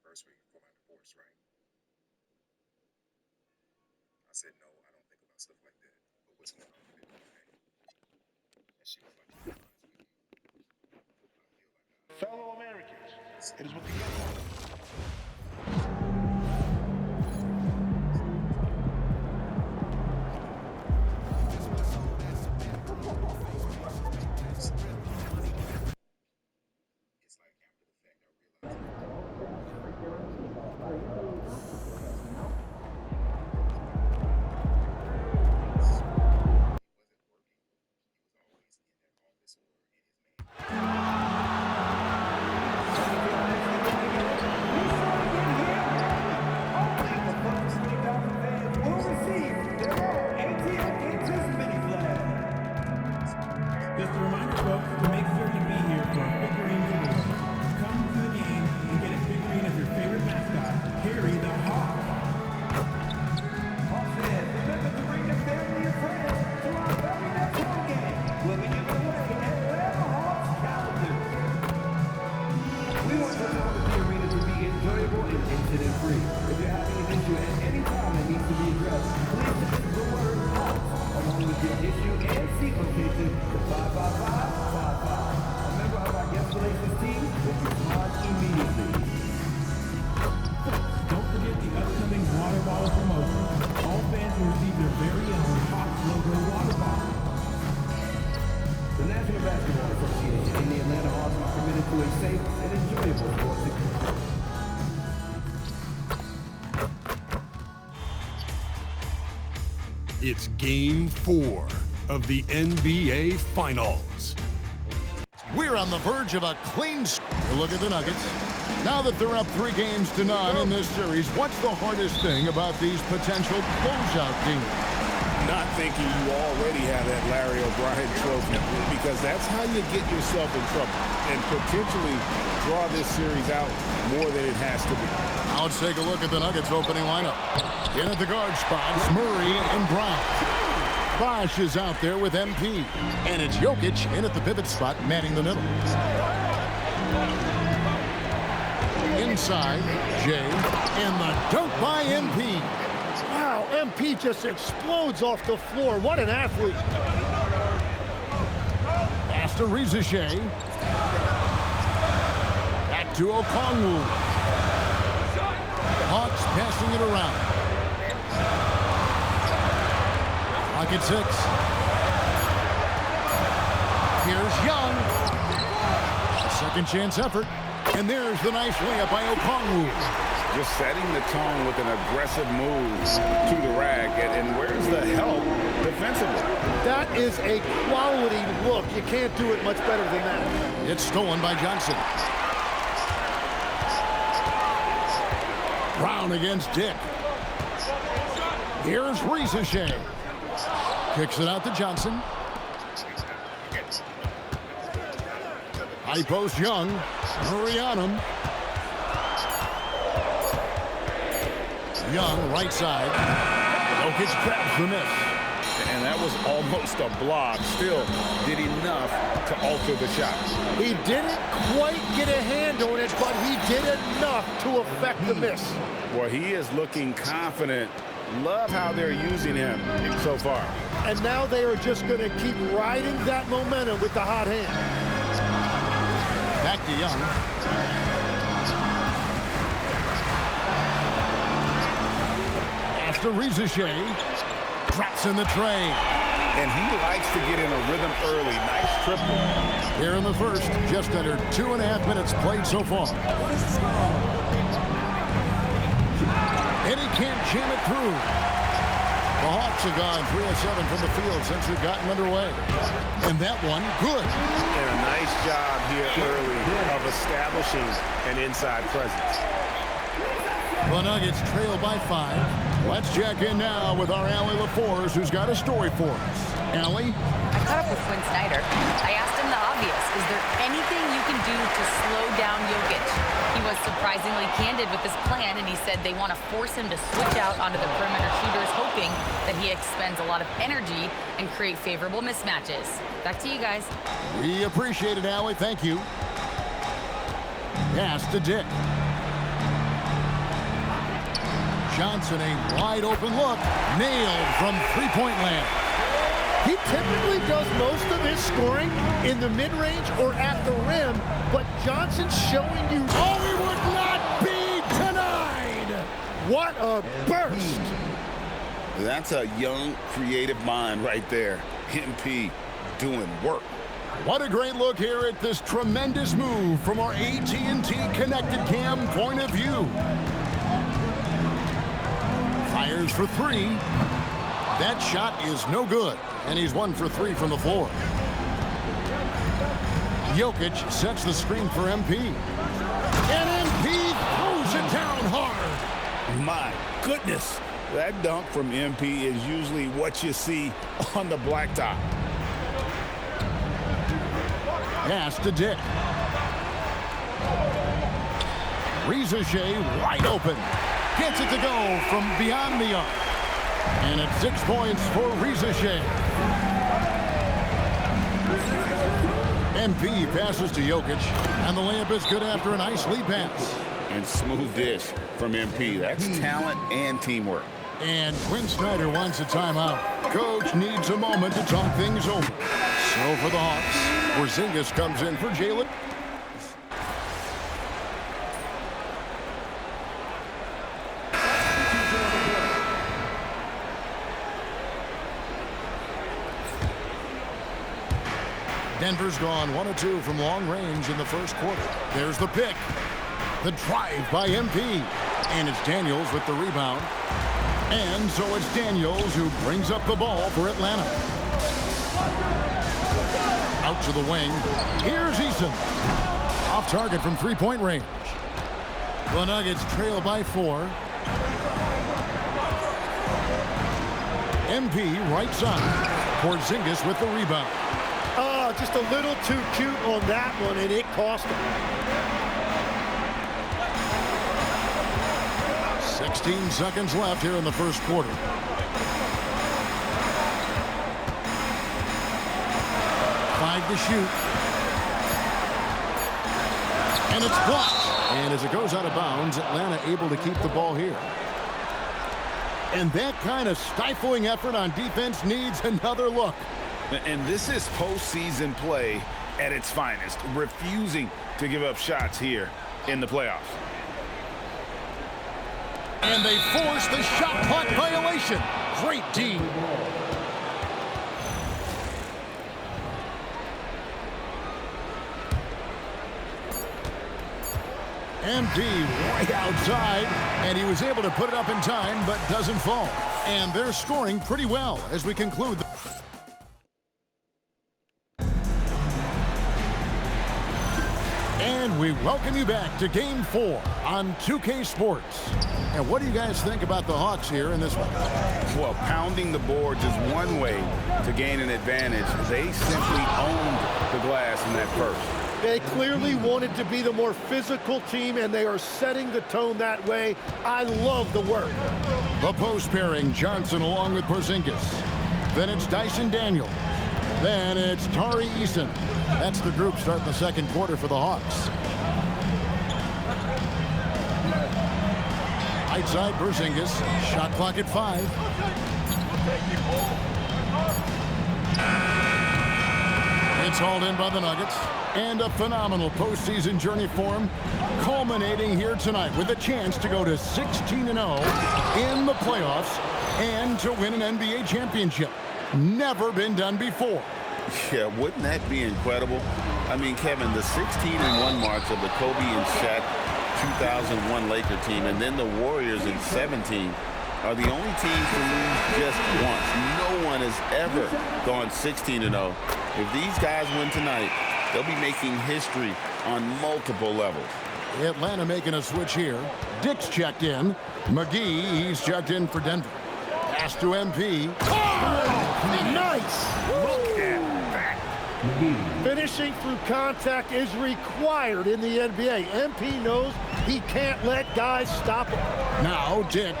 anniversary for my divorce, right? I said, no, I don't think about stuff like that. But what's going on with it, okay? And she was like, to be honest with you, I feel like Fellow Americans, it is with the it's like after the fact, I realized he wasn't working. He was always in that office or in his man. Just a reminder, folks, to make sure to be here for our figurines awards. Come to the game and get a figurine of your favorite mascot, Harry the Hawk. Hawks fans, remember to bring your family and friends to our very next home game. We'll be giving away Atlanta Hawks calendars. We want to know the arena to be enjoyable and incident-free. If you're having an issue at any time that needs to be addressed, please text the word Hawks along with your issue and seat location to 55555. A member of our guest relations team will respond immediately. Don't forget the upcoming water bottle promotion. All fans will receive their very own Hawks logo water bottle. The National Basketball Association and the Atlanta Hawks are committed to a safe and enjoyable sports experience. It's Game 4 of the NBA Finals. We're on the verge of a clean look at the Nuggets. Now that they're up 3-0 in this series, what's the hardest thing about these potential closeout games? Not thinking you already have that Larry O'Brien trophy, because that's how you get yourself in trouble and potentially draw this series out more than it has to be. Now let's take a look at the Nuggets opening lineup. In at the guard spots, Murray and Brown. Bosh is out there with MP. And it's Jokic in at the pivot spot, manning the middle. Inside, Jay, and the dunk by MP. Wow, MP just explodes off the floor. What an athlete. Pass to Reza Shea. Back to Okongwu. Hawks passing it around. Clock at 6. Here's Young. A second chance effort. And there's the nice layup by Okongwu. Just setting the tone with an aggressive move to the rack, and where's the help defensively? That is a quality look. You can't do it much better than that. It's stolen by Johnson. Brown against Dick. Here's Reza Shea. Kicks it out to Johnson. High post Young. Murray on him. Young, right side. Jokic grabs the miss. And that was almost a block. Still did enough to alter the shot. He didn't quite get a hand on it, but he did enough to affect the miss. Well, he is looking confident. Love how they're using him so far. And now they are just going to keep riding that momentum with the hot hand. Back to Young. After Reza Shea. Drops in the tray. And he likes to get in a rhythm early. Nice triple. Here in the first, just under 2.5 minutes played so far. And he can't jam it through. The Hawks have gone 3 of 7 from the field since we've gotten underway. And that one, good. And a nice job here early of establishing an inside presence. The Nuggets trail by 5. Let's check in now with our Allie LaForce, who's got a story for us. Allie? I caught up with Quinn Snyder. I asked him the obvious. Is there anything you can do to slow down Jokic? He was surprisingly candid with his plan, and he said they want to force him to switch out onto the perimeter shooters, hoping that he expends a lot of energy and create favorable mismatches. Back to you guys. We appreciate it, Allie. Thank you. Pass to Dick. Johnson, a wide open look, nailed from three-point land. He typically does most of his scoring in the mid-range or at the rim, but Johnson's showing you, Oh, he would not be denied! what a burst. That's a young, creative mind right there. MP doing work. What a great look here at this tremendous move from our AT&T Connected Cam point of view. Fires for three. That shot is no good, and he's 1 for 3 from the floor. Jokic sets the screen for MP. And MP throws it down hard. My goodness, that dunk from MP is usually what you see on the blacktop. Pass to Dick. Reza Shea wide open. Gets it to go from beyond the arc. And it's 6 points for Reza Shea. MP passes to Jokic. And the layup is good after a nice lead pass. And smooth dish from MP. That's talent and teamwork. And Quinn Snyder wants a timeout. Coach needs a moment to talk things over. So for the Hawks, Porzingis comes in for Jalen. Denver's gone 1 of 2 from long range in the first quarter. There's the pick. The drive by MP. And it's Daniels with the rebound. And so it's Daniels who brings up the ball for Atlanta. Out to the wing. Here's Eason. Off target from three-point range. The Nuggets trail by 4. MP right side. Porzingis with the rebound. Oh, just a little too cute on that one, and it cost him. 16 seconds left here in the first quarter. Five to shoot. And it's blocked. And as it goes out of bounds, Atlanta able to keep the ball here. And that kind of stifling effort on defense needs another look. And this is postseason play at its finest, refusing to give up shots here in the playoffs. And they force the shot clock violation. Great team. MP right outside, and he was able to put it up in time, but doesn't fall. And they're scoring pretty well as we conclude. And we welcome you back to Game 4 on 2K Sports. And what do you guys think about the Hawks here in this one? Well, pounding the boards is one way to gain an advantage. They simply owned the glass in that first. They clearly wanted to be the more physical team, and they are setting the tone that way. I love the work. The post pairing, Johnson along with Porzingis. Then it's Dyson Daniel. Then it's Tari Eason. That's the group starting the second quarter for the Hawks. Right side, Porzingis. Shot clock at 5. It's hauled in by the Nuggets. And a phenomenal postseason journey for them, culminating here tonight with a chance to go to 16-0 in the playoffs and to win an NBA championship. Never been done before. Yeah, wouldn't that be incredible? I mean, Kevin, the 16-1 marks of the Kobe and Shaq 2001 Laker team, and then the Warriors in 17 are the only teams to lose just once. No one has ever gone 16-0. If these guys win tonight, they'll be making history on multiple levels. Atlanta making a switch here. Dick's checked in. McGee, he's checked in for Denver. Pass to MP. Oh, nice. Look at that. Finishing through contact is required in the NBA. MP knows he can't let guys stop him. Now Dick.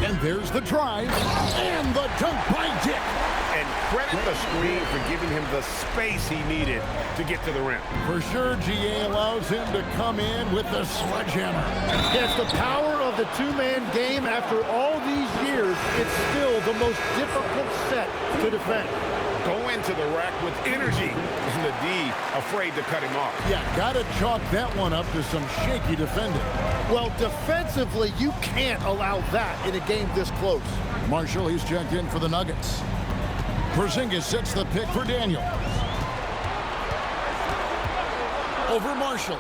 And there's the drive and the dunk by Dick. And Credit the screen for giving him the space he needed to get to the rim. For sure, GA allows him to come in with the sledgehammer. Yes, the power of the two-man game after all these years, it's still the most difficult set to defend. Go into the rack with energy, and the D afraid to cut him off. Yeah, gotta chalk that one up to some shaky defending. Well, defensively, you can't allow that in a game this close. Marshall, he's checked in for the Nuggets. Porzingis sets the pick for Daniels. Over Marshall.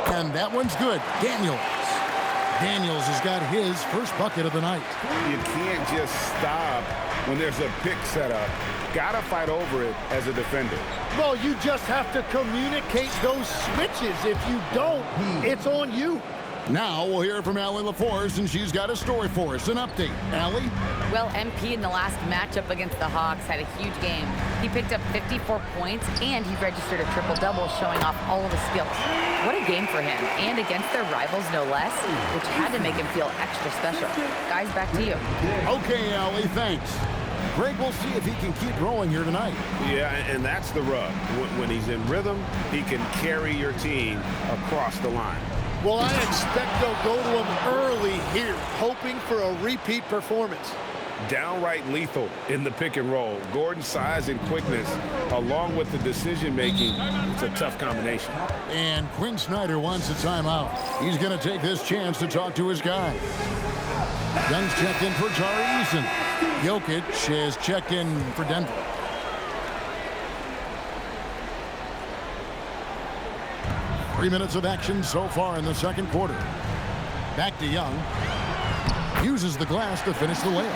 And that one's good. Daniels has got his first bucket of the night. You can't just stop when there's a pick set up. Gotta fight over it as a defender. Well, you just have to communicate those switches. If you don't, it's on you. Now we'll hear from Allie LaForce, and she's got a story for us. An update. Allie? Well, MP in the last matchup against the Hawks had a huge game. He picked up 54 points, and he registered a triple-double, showing off all of his skills. What a game for him, and against their rivals, no less, which had to make him feel extra special. Guys, back to you. Okay, Allie, thanks. Greg, we'll see if he can keep growing here tonight. Yeah, and that's the rub. When he's in rhythm, he can carry your team across the line. Well, I expect they'll go to him early here, hoping for a repeat performance. Downright lethal in the pick and roll. Gordon's size and quickness, along with the decision-making, it's a tough combination. And Quinn Snyder wants a timeout. He's going to take this chance to talk to his guy. Young's checked in for Tari Eason. Jokic has checked in for Denver. Three minutes of action so far in the second quarter. Back to Young. Uses the glass to finish the layup.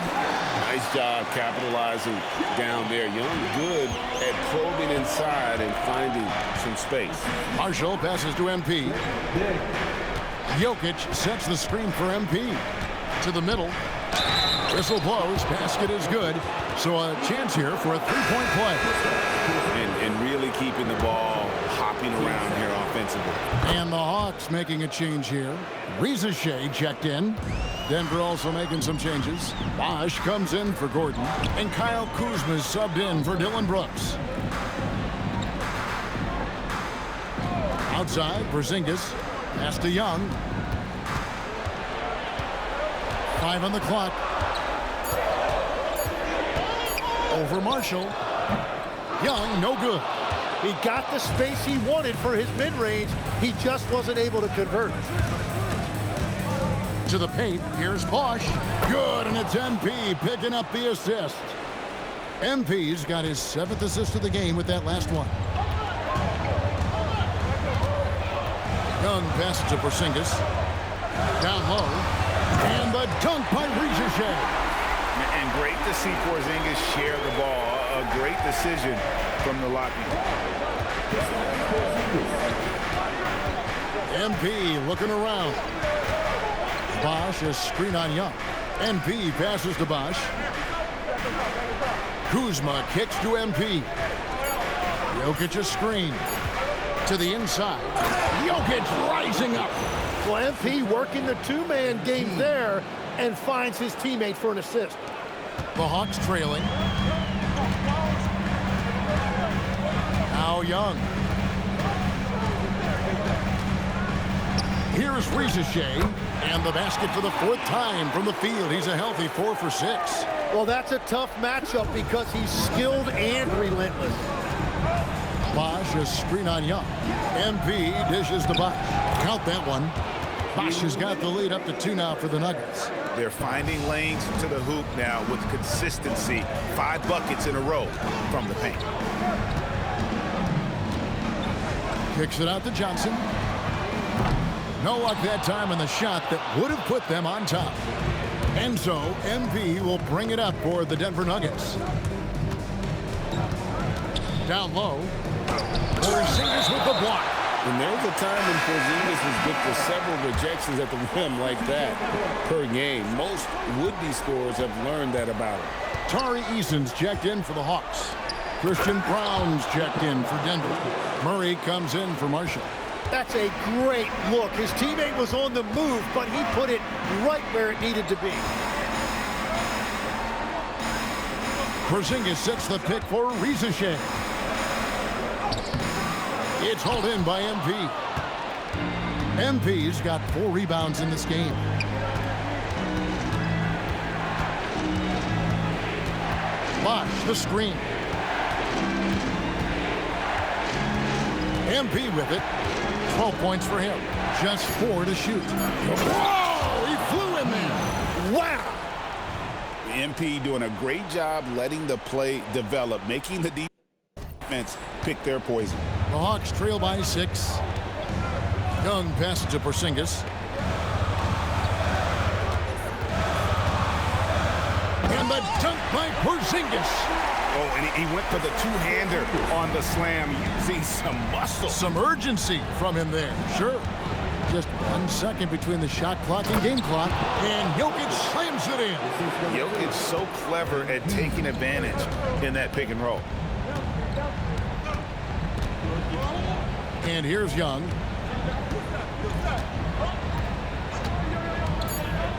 Nice job capitalizing down there. Young good at probing inside and finding some space. Marshall passes to MP. Jokic sets the screen for MP. To the middle. Whistle blows. Basket is good. So a chance here for a three-point play. And really keeping the ball hopping around here offensively. And the Hawks making a change here. Reza Shea checked in. Denver also making some changes. Bosh comes in for Gordon. And Kyle Kuzma is subbed in for Dylan Brooks. Outside, Porzingis. Pass to Young. 5 on the clock. Over Marshall. Young, no good. He got the space he wanted for his mid-range. He just wasn't able to convert. To the paint, here's Bosh. Good, and it's MP picking up the assist. MP's got his 7th assist of the game with that last one. Young passes to Porzingis. Down low. And the dunk by Reza Shea. And great to see Porzingis share the ball. A great decision from the locking. MP looking around. Bosh a screen on Young. MP passes to Bosh. Kuzma kicks to MP. Jokic a screen. To the inside. Jokic rising up. Well, MP working the two-man game there and finds his teammate for an assist. The Hawks trailing. Now Young. Here's Reza Shea. And the basket for the 4th time from the field. He's a healthy 4 for 6. Well, that's a tough matchup because he's skilled and relentless. Bosh a screen on Young. MP dishes to Bosh. Count that one. Bosh has got the lead up to 2 now for the Nuggets. They're finding lanes to the hoop now with consistency. 5 buckets in a row from the paint. Kicks it out to Johnson. No luck that time on the shot that would have put them on top. And so MP will bring it up for the Denver Nuggets. Down low. Porzingis with the block. And there's a time when Porzingis was good for several rejections at the rim like that per game. Most would-be scorers have learned that about him. Tari Eason's checked in for the Hawks. Christian Brown's checked in for Denver. Murray comes in for Marshall. That's a great look. His teammate was on the move, but he put it right where it needed to be. Porzingis sets the pick for Rizachet. It's hauled in by MP. MP's got 4 rebounds in this game. Bosh, the screen. MP with it. 12 points for him. Just 4 to shoot. Whoa! He flew in there. Wow! MP doing a great job letting the play develop, making the defense pick their poison. The Hawks trail by 6. Young passes to Porzingis. And the dunk by Porzingis. Oh, and he went for the two-hander on the slam, using some muscle. Some urgency from him there, sure. Just 1 second between the shot clock and game clock, and Jokic slams it in. Jokic so clever at taking advantage in that pick and roll. And here's Young.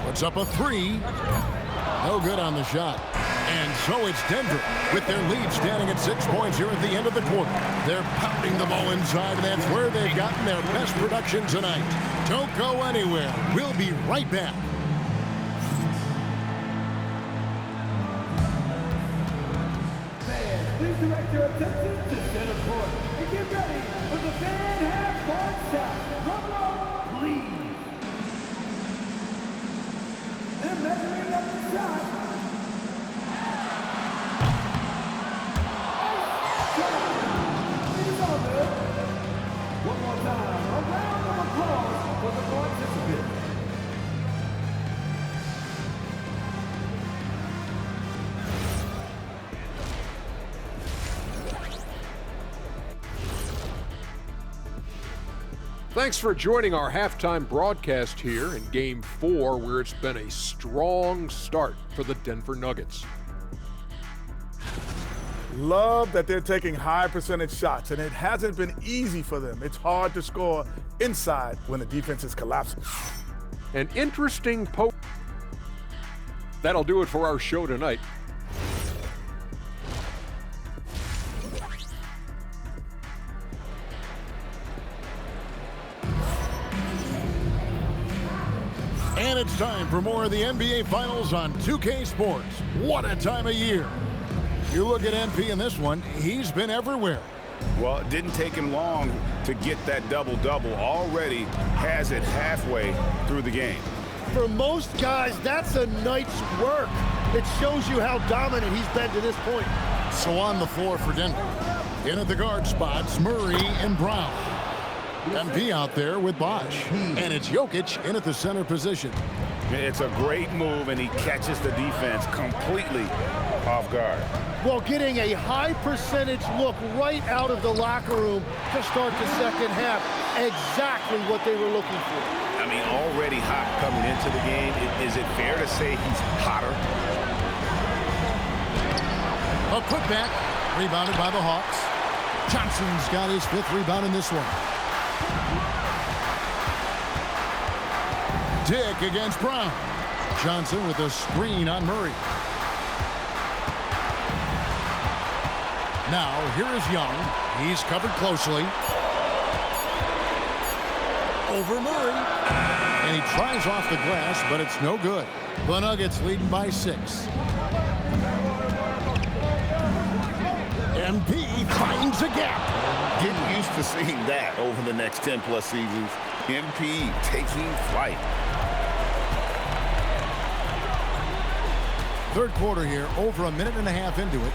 Puts up a 3. No good on the shot. And so it's Denver with their lead standing at 6 points here at the end of the quarter. They're pounding the ball inside, and that's where they've gotten their best production tonight. Don't go anywhere. We'll be right back. Fans, please direct your attention to center court and get ready for the fan half-court shot. Drum roll, please. They're measuring up the shot. One more time, a round of applause for the participants. Thanks for joining our halftime broadcast here in Game 4, where it's been a strong start for the Denver Nuggets. Love that they're taking high percentage shots, and it hasn't been easy for them. It's hard to score inside when the defense is collapsing. An interesting post. That'll do it for our show tonight. And it's time for more of the NBA Finals on 2K Sports. What a time of year. You look at MP in this one, he's been everywhere. Well, it didn't take him long to get that double-double. Already has it halfway through the game. For most guys, that's a night's work. It shows you how dominant he's been to this point. So on the floor for Denver. In at the guard spots, Murray and Brown. MP out there with Bosh. And it's Jokic in at the center position. It's a great move, and he catches the defense completely off guard. Well, getting a high percentage look right out of the locker room to start the second half. Exactly what they were looking for. I mean, already hot coming into the game. Is it fair to say he's hotter? A putback, rebounded by the Hawks. Johnson's got his 5th rebound in this one. Dick against Brown. Johnson with a screen on Murray. Now, here is Young. He's covered closely. Over Murray. And he tries off the glass, but it's no good. The Nuggets leading by 6. MP finds a gap. Getting used to seeing that over the next 10-plus seasons. MP taking flight. Third quarter here, over a minute and a half into it.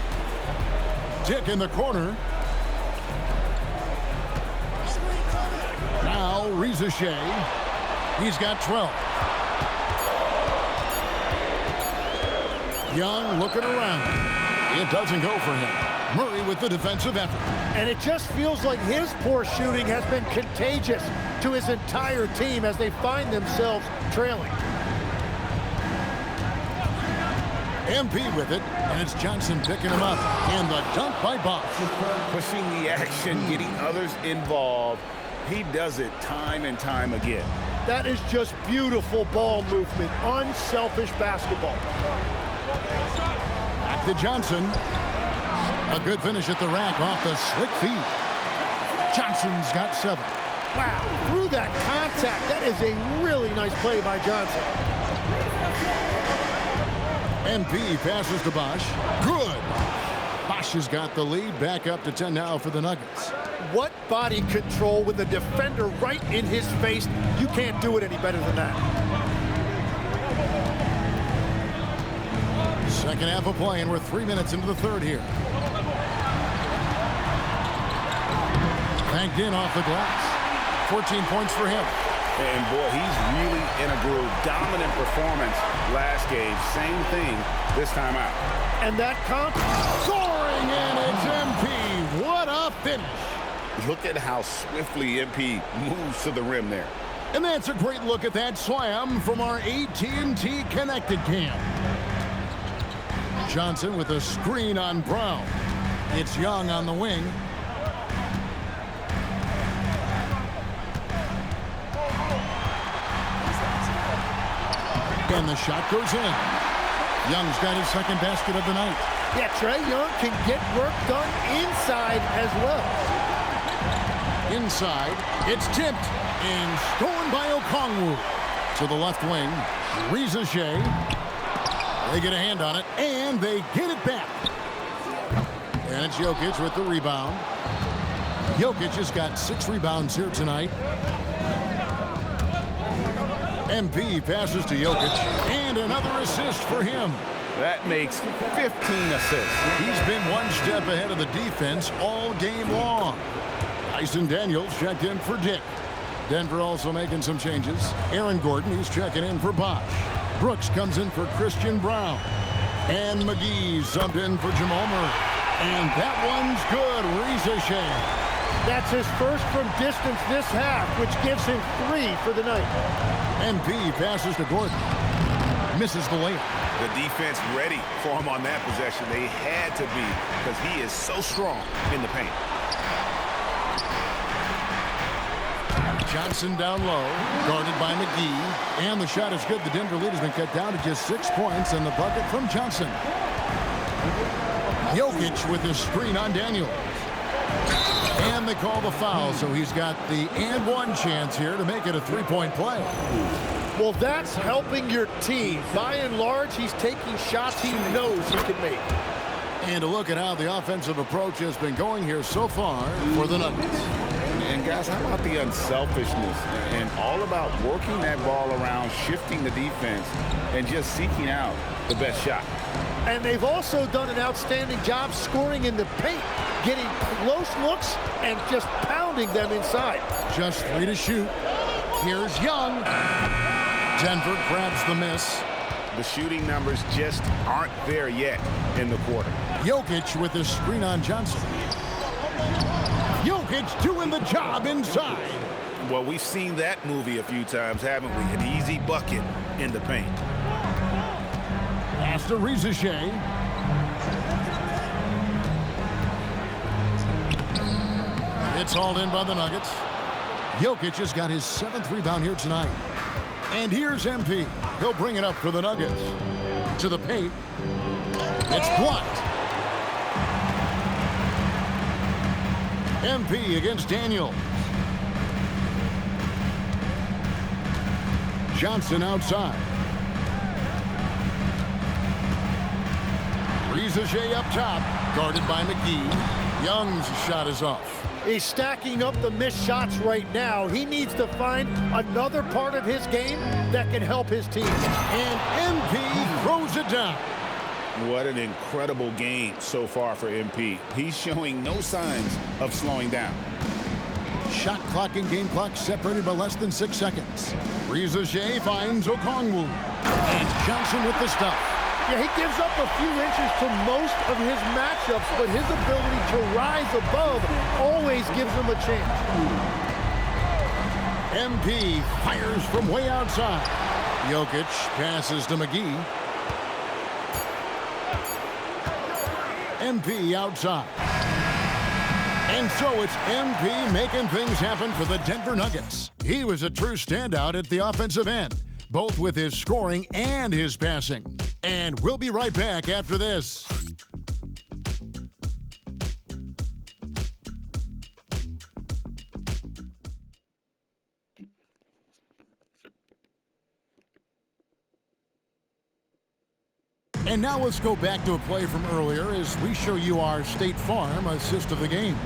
Dick in the corner. Now Rizachet. He's got 12. Young looking around. It doesn't go for him. Murray with the defensive effort. And it just feels like his poor shooting has been contagious to his entire team as they find themselves trailing. MP with it, and it's Johnson picking him up. And the dunk by Bosh. Pushing the action, getting others involved. He does it time and time again. That is just beautiful ball movement, unselfish basketball. to Johnson. A good finish at the rack off the slick feet. Johnson's got 7. Wow, through that contact, that is a really nice play by Johnson. MP passes to Bosch. Good. Bosch has got the lead, back up to 10 now for the Nuggets. What body control with the defender right in his face. You can't do it any better than that. Second half of play, and we're 3 minutes into the third here. Banked in off the glass. 14 points for him. And boy, he's really in a groove. Dominant performance last game. Same thing this time out. And that scoring, and it's MP. What a finish. Look at how swiftly MP moves to the rim there. And that's a great look at that slam from our AT&T Connected Cam. Johnson with a screen on Brown. It's Young on the wing. And the shot goes in. Young's got his second basket of the night. Yeah, Trae Young can get work done inside as well. Inside, it's tipped and stolen by Okongwu. To the left wing, Reza Shea. They get a hand on it, and they get it back. And it's Jokic with the rebound. Jokic has got 6 rebounds here tonight. MP passes to Jokic, and another assist for him. That makes 15 assists. He's been one step ahead of the defense all game long. Tyson Daniels checked in for Dick. Denver also making some changes. Aaron Gordon, he's checking in for Bosch. Brooks comes in for Christian Brown. And McGee subbed in for Jamal Murray. And that one's good. Reza Shea. That's his first from distance this half, which gives him 3 for the night. MP passes to Gordon. Misses the layup. The defense ready for him on that possession. They had to be, because he is so strong in the paint. Johnson down low, guarded by McGee. And the shot is good. The Denver lead has been cut down to just 6 points, and the bucket from Johnson. Jokic with his screen on Daniels. And they call the foul, so he's got the and one chance here to make it a 3-point play. Well, that's helping your team. By and large, he's taking shots he knows he can make. And to look at how the offensive approach has been going here so far for the Nuggets. And guys, how about the unselfishness and all about working that ball around, shifting the defense, and just seeking out the best shot. And they've also done an outstanding job scoring in the paint, getting close looks and just pounding them inside. Just 3 to shoot. Here's Young. Denver grabs the miss. The shooting numbers just aren't there yet in the quarter. Jokic with his screen on Johnson. Jokic doing the job inside. Well, we've seen that movie a few times, haven't we? An easy bucket in the paint. Pass to Reza Shea. It's hauled in by the Nuggets. Jokic has got his 7th rebound here tonight. And here's MP. He'll bring it up for the Nuggets. To the paint. It's blocked. MP against Daniels. Johnson outside. Reza Shea up top, guarded by McGee. Young's shot is off. He's stacking up the missed shots right now. He needs to find another part of his game that can help his team. And MP throws it down. What an incredible game so far for MP. He's showing no signs of slowing down. Shot clock and game clock separated by less than 6 seconds. Reza Shea finds Okongwu. And Johnson with the stuff. Yeah, he gives up a few inches to most of his matchups, but his ability to rise above always gives him a chance. MP fires from way outside. Jokic passes to McGee. MP outside. And so it's MP making things happen for the Denver Nuggets. He was a true standout at the offensive end, both with his scoring and his passing. And we'll be right back after this. And now let's go back to a play from earlier as we show you our State Farm assist of the game.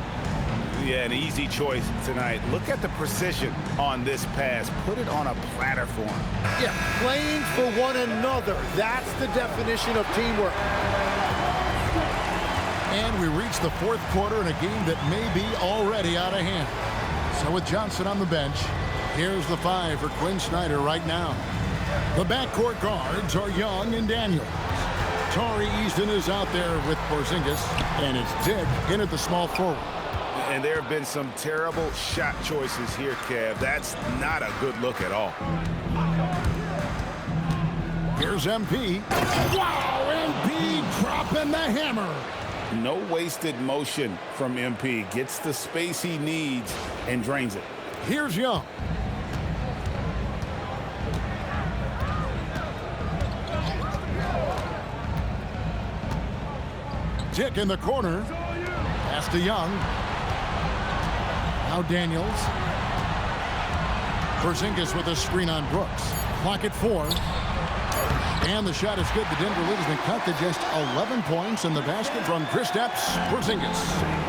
Yeah, an easy choice tonight. Look at the precision on this pass. Put it on a platter for him. Yeah, playing for one another. That's the definition of teamwork. And we reach the fourth quarter in a game that may be already out of hand. So with Johnson on the bench, here's the 5 for Quinn Snyder right now. The backcourt guards are Young and Daniels. Tari Easton is out there with Porzingis, and it's Dick in at the small forward. And there have been some terrible shot choices here, Kev. That's not a good look at all. Here's MP. Wow, MP dropping the hammer. No wasted motion from MP. Gets the space he needs and drains it. Here's Young. Dick in the corner. Pass to Young. Now Daniels. Porzingis with a screen on Brooks. Clock at 4. And the shot is good. The Denver lead has been cut to just 11 points in the basket from Kristaps Porzingis.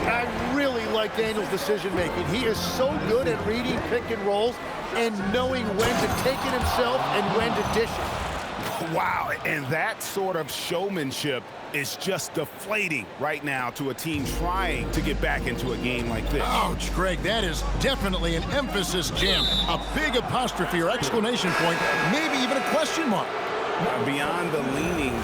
I really like Daniels' decision-making. He is so good at reading pick and rolls and knowing when to take it himself and when to dish it. Wow, and that sort of showmanship is just deflating right now to a team trying to get back into a game like this. Ouch, Greg, that is definitely an emphasis jam. A big apostrophe or exclamation point, maybe even a question mark. Beyond the leaning,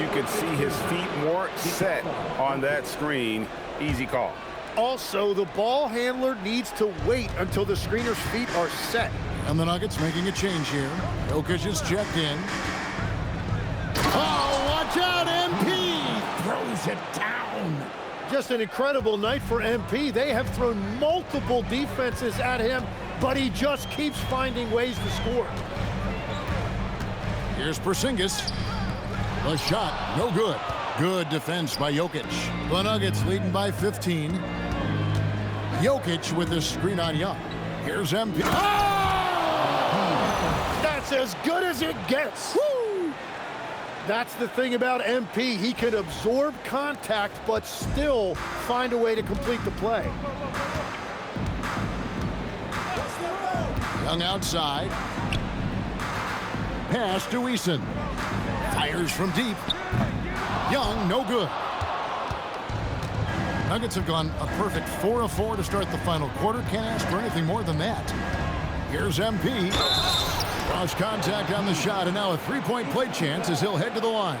you could see his feet more set on that screen. Easy call. Also, the ball handler needs to wait until the screener's feet are set. And the Nuggets making a change here. Jokic is checked in. Oh, watch out, MP! Throws it down. Just an incredible night for MP. They have thrown multiple defenses at him, but he just keeps finding ways to score. Here's Porzingis. The shot, no good. Good defense by Jokic. The Nuggets leading by 15. Jokic with the screen on Young. Here's MP. Oh! That's as good as it gets. Woo! That's the thing about MP. He can absorb contact, but still find a way to complete the play. Young outside. Pass to Eason. Fires from deep. Young, no good. Nuggets have gone a perfect 4 of 4 to start the final quarter. Can't ask for anything more than that. Here's MP. Cross contact on the shot, and now a three-point play chance as he'll head to the line.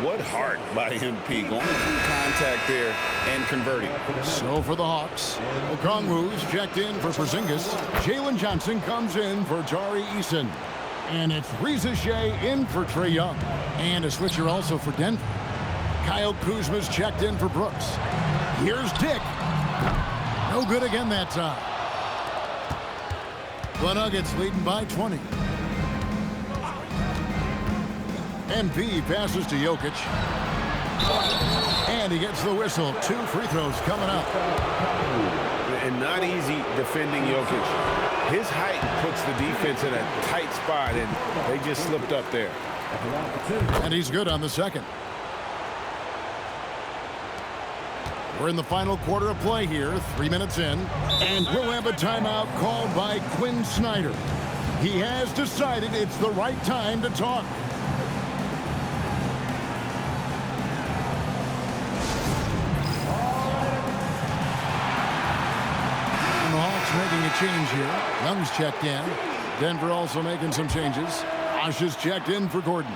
What heart by MP, going through contact there and converting. So for the Hawks, Okongwu's checked in for Porzingis. Jalen Johnson comes in for Tari Eason. And it's Reza Shea in for Trae Young. And a switcher also for Denver. Kyle Kuzma's checked in for Brooks. Here's Dick. No good again that time. The Nuggets leading by 20. MP passes to Jokic. And he gets the whistle. 2 free throws coming up. And not easy defending Jokic. His height puts the defense in a tight spot, and they just slipped up there. And he's good on the second. We're in the final quarter of play here, 3 minutes in, and we'll have a timeout called by Quinn Snyder. He has decided it's the right time to talk. And the Hawks making a change here. Young's checked in. Denver also making some changes. Osh is checked in for Gordon.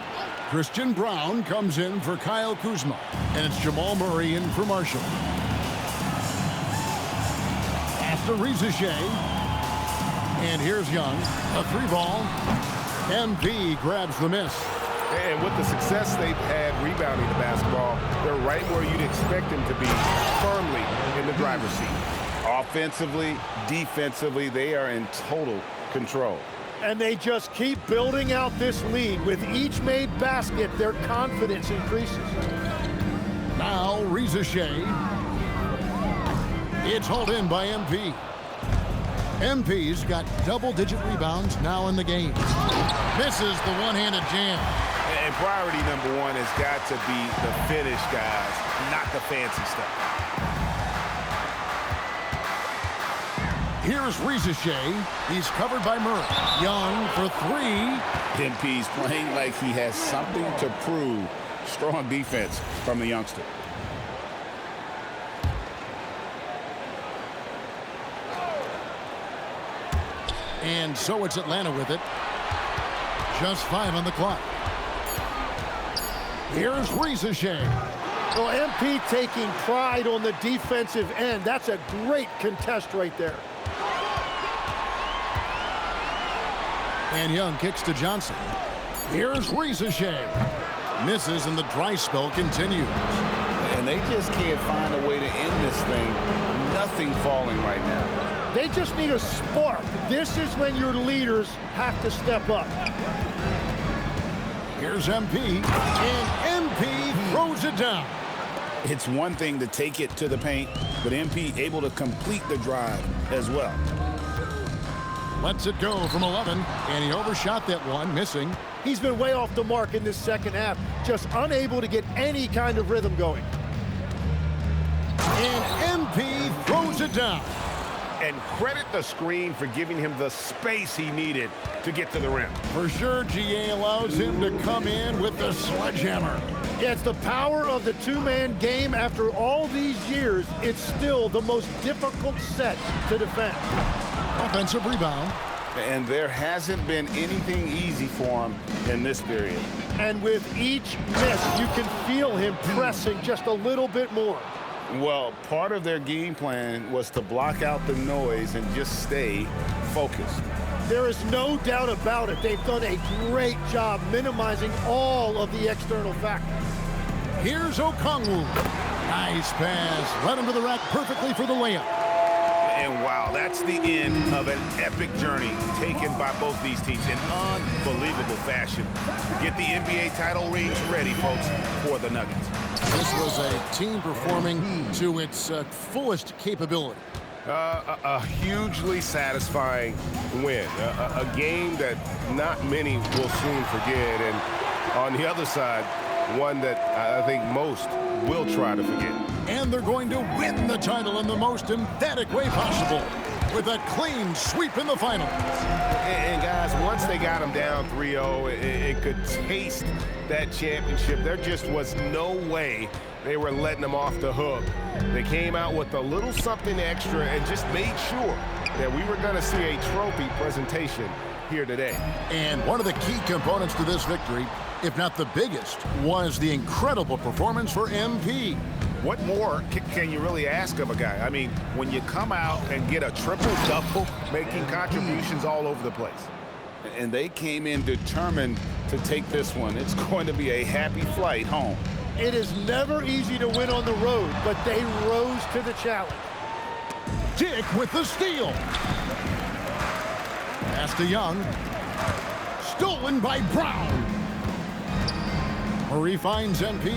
Christian Brown comes in for Kyle Kuzma. And it's Jamal Murray in for Marshall. After Reza Shea. And here's Young. A 3-ball. MP grabs the miss. And with the success they've had rebounding the basketball, they're right where you'd expect them to be, firmly in the driver's seat. Offensively, defensively, they are in total control. And they just keep building out this lead. With each made basket, their confidence increases. Now Reza Shea. It's hauled in by MP. MP's got double-digit rebounds now in the game. Misses the one-handed jam. And And priority number one has got to be the finish, guys, not the fancy stuff. Here's Rizachet. He's covered by Murray. Young for three. MP's playing like he has something to prove. Strong defense from the youngster. And so it's Atlanta with it. Just 5 on the clock. Here's Rizachet. Well, MP taking pride on the defensive end. That's a great contest right there. And Young kicks to Johnson. Here's Rizachet. Misses and the dry spell continues. And they just can't find a way to end this thing. Nothing falling right now. They just need a spark. This is when your leaders have to step up. Here's MP, and MP throws it down. It's one thing to take it to the paint, but MP able to complete the drive as well. Lets it go from 11, and he overshot that one, missing. He's been way off the mark in this second half, just unable to get any kind of rhythm going. And MP throws it down. And credit the screen for giving him the space he needed to get to the rim. For sure, GA allows him to come in with the sledgehammer. Yeah, it's the power of the two-man game. After all these years, it's still the most difficult set to defend. Offensive rebound. And there hasn't been anything easy for him in this period. And with each miss, you can feel him pressing just a little bit more. Well, part of their game plan was to block out the noise and just stay focused. There is no doubt about it. They've done a great job minimizing all of the external factors. Here's Okongwu. Nice pass. Led him to the rack perfectly for the layup. And wow, that's the end of an epic journey taken by both these teams in unbelievable fashion. Get the NBA title rings ready, folks, for the Nuggets. This was a team performing to its fullest capability. A hugely satisfying win. A game that not many will soon forget. And on the other side, one that I think most will try to forget. And they're going to win the title in the most emphatic way possible with a clean sweep in the final. And guys, once they got them down 3-0, it could taste that championship. There just was no way they were letting them off the hook. They came out with a little something extra and just made sure that we were going to see a trophy presentation here today. And one of the key components to this victory, if not the biggest, was the incredible performance for MP. What more can you really ask of a guy? I mean, when you come out and get a triple-double, making contributions all over the place. And they came in determined to take this one. It's going to be a happy flight home. It is never easy to win on the road, but they rose to the challenge. Dick with the steal. Pass to Young. Stolen by Brown. Murray finds MP.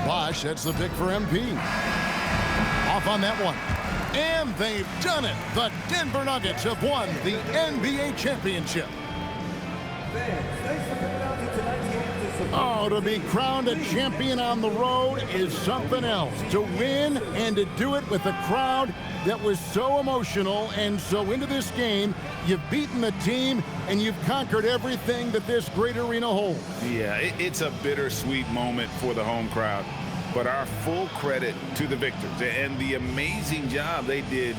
Bosh, that's the pick for MP. Off on that one. And they've done it. The Denver Nuggets have won the NBA championship. Oh, to be crowned a champion on the road is something else. To win and to do it with a crowd that was so emotional and so into this game, you've beaten the team and you've conquered everything that this great arena holds. Yeah, it's a bittersweet moment for the home crowd, but our full credit to the victors and the amazing job they did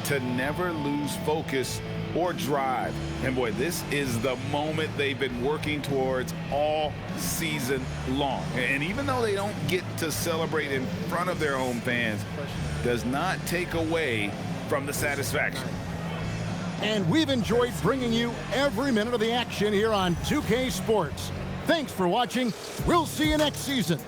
to never lose focus or drive. And boy, this is the moment they've been working towards all season long. And even though they don't get to celebrate in front of their home fans, does not take away from the satisfaction. And we've enjoyed bringing you every minute of the action here on 2K Sports. Thanks for watching. We'll see you next season.